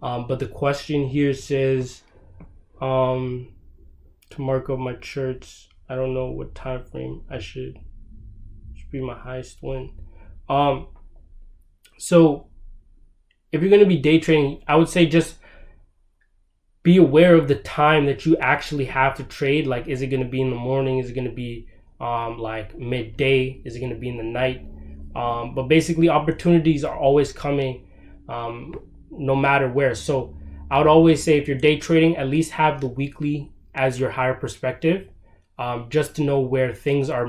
But the question here says to mark up my charts. I don't know what time frame I should be my highest win. So if you're going to be day trading, I would say just be aware of the time that you actually have to trade. Like, is it going to be in the morning? Is it going to be like midday? Is it going to be in the night? But basically, opportunities are always coming no matter where. So I would always say, if you're day trading, at least have the weekly as your higher perspective, just to know where things are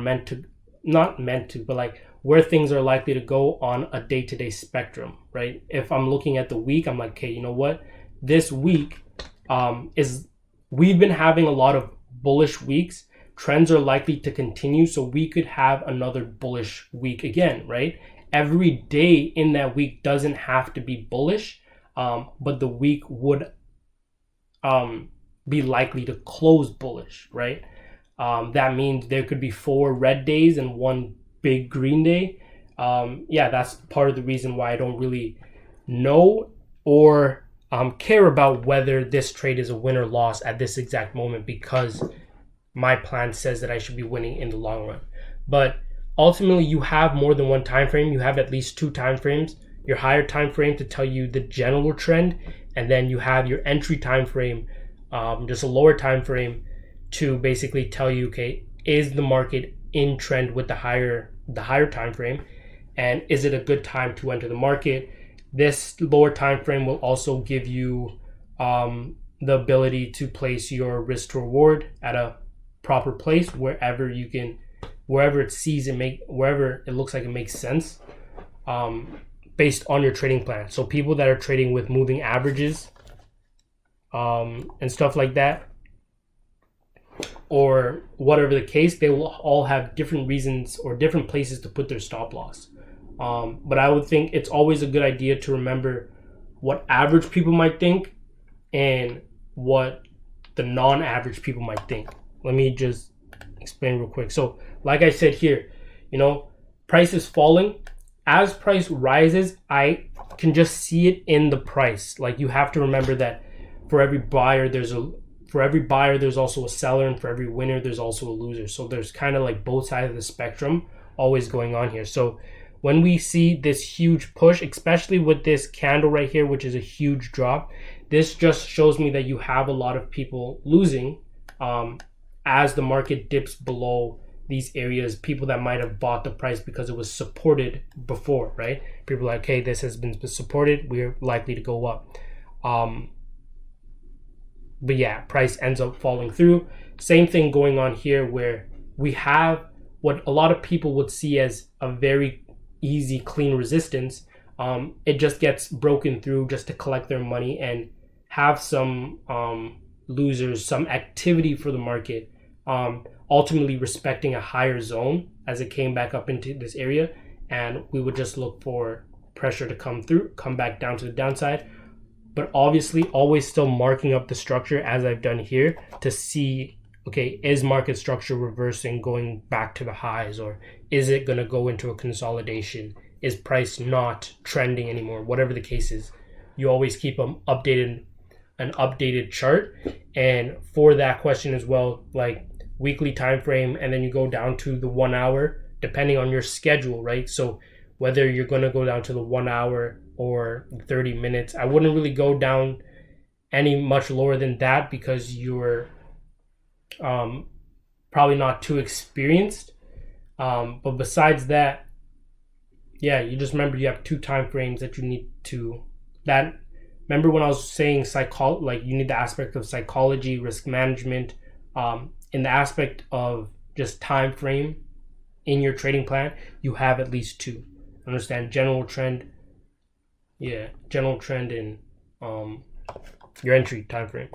but like where things are likely to go on a day-to-day spectrum, right? If I'm looking at the week, I'm like, okay, you know what? This week we've been having a lot of bullish weeks. Trends are likely to continue, so we could have another bullish week again, right? Every day in that week doesn't have to be bullish, but the week would be likely to close bullish, right? That means there could be 4 red days and 1 big green day. That's part of the reason why I don't really know or care about whether this trade is a win or loss at this exact moment, because my plan says that I should be winning in the long run. But ultimately, you have more than one time frame. You have at least 2 time frames. Your higher time frame to tell you the general trend, and then you have your entry time frame, just a lower time frame, to basically tell you, okay, is the market in trend with the higher time frame, and is it a good time to enter the market? This lower time frame will also give you the ability to place your risk to reward at a proper place, wherever it looks like it makes sense, based on your trading plan. So people that are trading with moving averages and stuff like that, or whatever the case, they will all have different reasons or different places to put their stop loss. But I would think it's always a good idea to remember what average people might think and what the non-average people might think. Let me just explain real quick. So like I said here, price is falling. As price rises, I can just see it in the price. Like, you have to remember that for every buyer, there's also a seller, and for every winner, there's also a loser. So there's kind of like both sides of the spectrum always going on here. So when we see this huge push, especially with this candle right here, which is a huge drop, this just shows me that you have a lot of people losing as the market dips below these areas. People that might have bought the price because it was supported before, right? People are like, hey, this has been supported, we're likely to go up. But yeah, price ends up falling through. Same thing going on here, where we have what a lot of people would see as a very easy, clean resistance. It just gets broken through just to collect their money and have some losers, some activity for the market, ultimately respecting a higher zone as it came back up into this area. And we would just look for pressure to come through, come back down to the downside. But obviously always still marking up the structure as I've done here to see, okay, is market structure reversing, going back to the highs, or is it going to go into a consolidation? Is price not trending anymore? Whatever the case is, you always keep an updated chart. And for that question as well, like weekly time frame, and then you go down to the 1 hour, depending on your schedule, right? So whether you're going to go down to the 1 hour or 30 minutes, I wouldn't really go down any much lower than that, because you're probably not too experienced. But besides that, yeah, you just remember you have 2 time frames that you need to, remember when I was saying like you need the aspect of psychology, risk management, in the aspect of just time frame in your trading plan, you have at least 2. Understand general trend in your entry time frame.